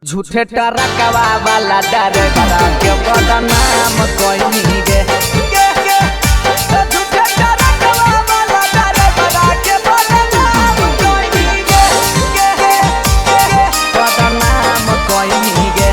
झूठे टरकवा वाला डरे बड़ा के बदनाम कोई गे झूठे टरकवा वाला डरे बड़ा के बदनाम कोई गे बदनाम कोई गे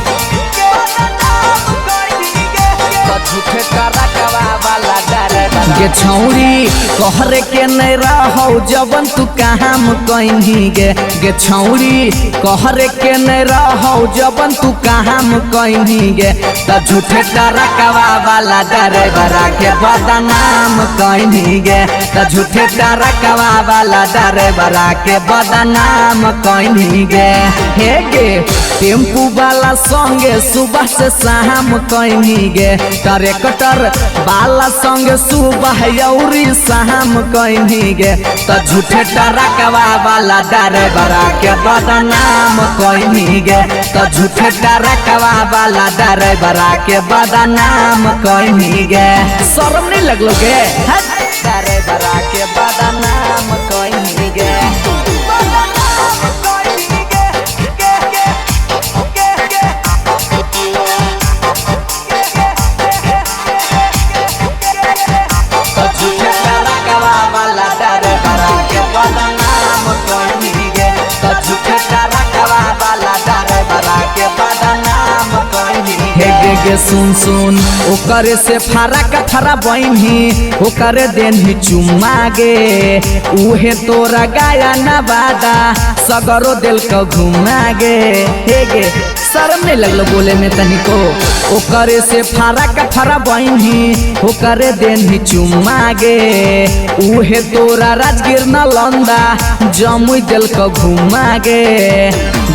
झूठे टरकवा वाला डरे गे छौरी कहरे के नहीं रहो जबन तू काम कहीं गे छौरी कहरे के नहीं रहो जबन तू काम कहीं गे त झूठे टरकवा वाला डरे बड़ा के बदनाम कहीं गे त झूठे टरकवा वाला डरे बड़ा के बदनाम कहीं गे हे गे टेम्पू वाला संगे सुबह से शाम कहीं गे ट्रैक्टर वाला संगे सुबह यौरी शाम कहीं गे त झूठे टरकवा वाला डरे बड़ा के बदनाम कहीं गे त झूठे टरकवा वाला डरे बड़ा के बदनाम कहीं गे शर्म नहीं लगलो गे डरे बड़ा के बदनाम कहीं गे गे सुन सुन ओकरे से फरक फरा बहनी ओकरे देनी चुम्मा गे उहे तोरा गाया नवादा सगरो दिल को घुमा गे हे गे शर्म नहीं लगलो बोले में तनिको ओकरे से फरक फरा बहनी ओकरे देनी चुम्मा गे उहे तोरा राजगीर नालंदा जमुई दिल को घुमा गे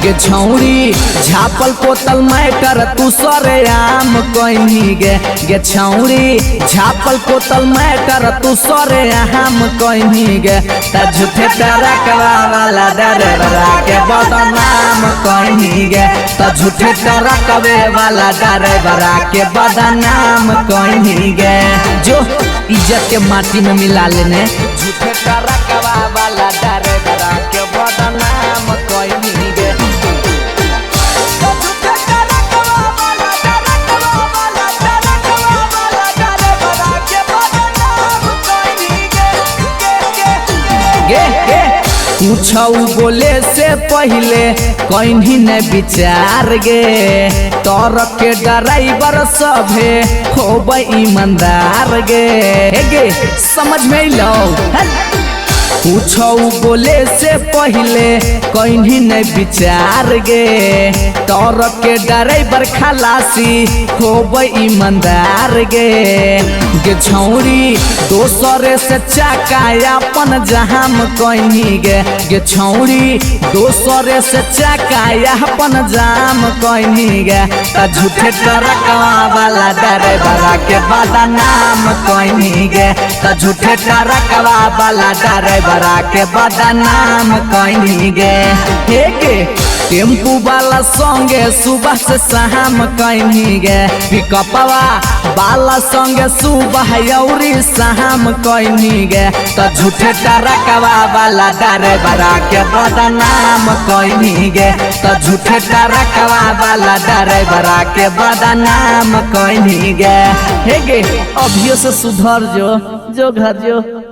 छौरी झापल पोतल मैटर तू सरे आम कहीं गे छौरी झापल पोतल मैटर तू सरे आम कहीं गे त झूठे टरकवा वाला डरे बड़ा के बदनाम कहीं गे त झूठे टरकवे वाला डरे बड़ा के बदनाम कहीं गे जो इज्जत के माटी में मिला लेने झूठे टरकवा वाला डरे बड़ा के बदनाम कहीं गे पूछऊ बोले से पहले कहीं न विचार गे तोर के ड्राइवर सभे होब ईमानदार गे समझ में लो पूछऊ बोले से पहले कहीं न विचार गे तोर के ड्राइवर खलासी होब ईमानदार गे छौरी दोसरे से चकाया अपन जहाम कहीं गे छौरी दोसरे से चकाया अपन जाम कहीं गे त झूठे टरकवा वाला डरे बड़ा के बदनाम कहीं गे त झूठे टरकवा वाला डरे बड़ा के बदनाम कहीं गे हे गे टेम्पू वाला संगे सुबह से शाम कहीं गे पिकअपवा वाला संगे सुबह यौरी शाम कहीं गे त झूठे टरकवा वाला डरे बड़ा के बदनाम कहीं गे त झूठे टरकवा वाला डरे बड़ा के बदनाम कहीं गे हे गे अभियो से सुधर जो घर जो।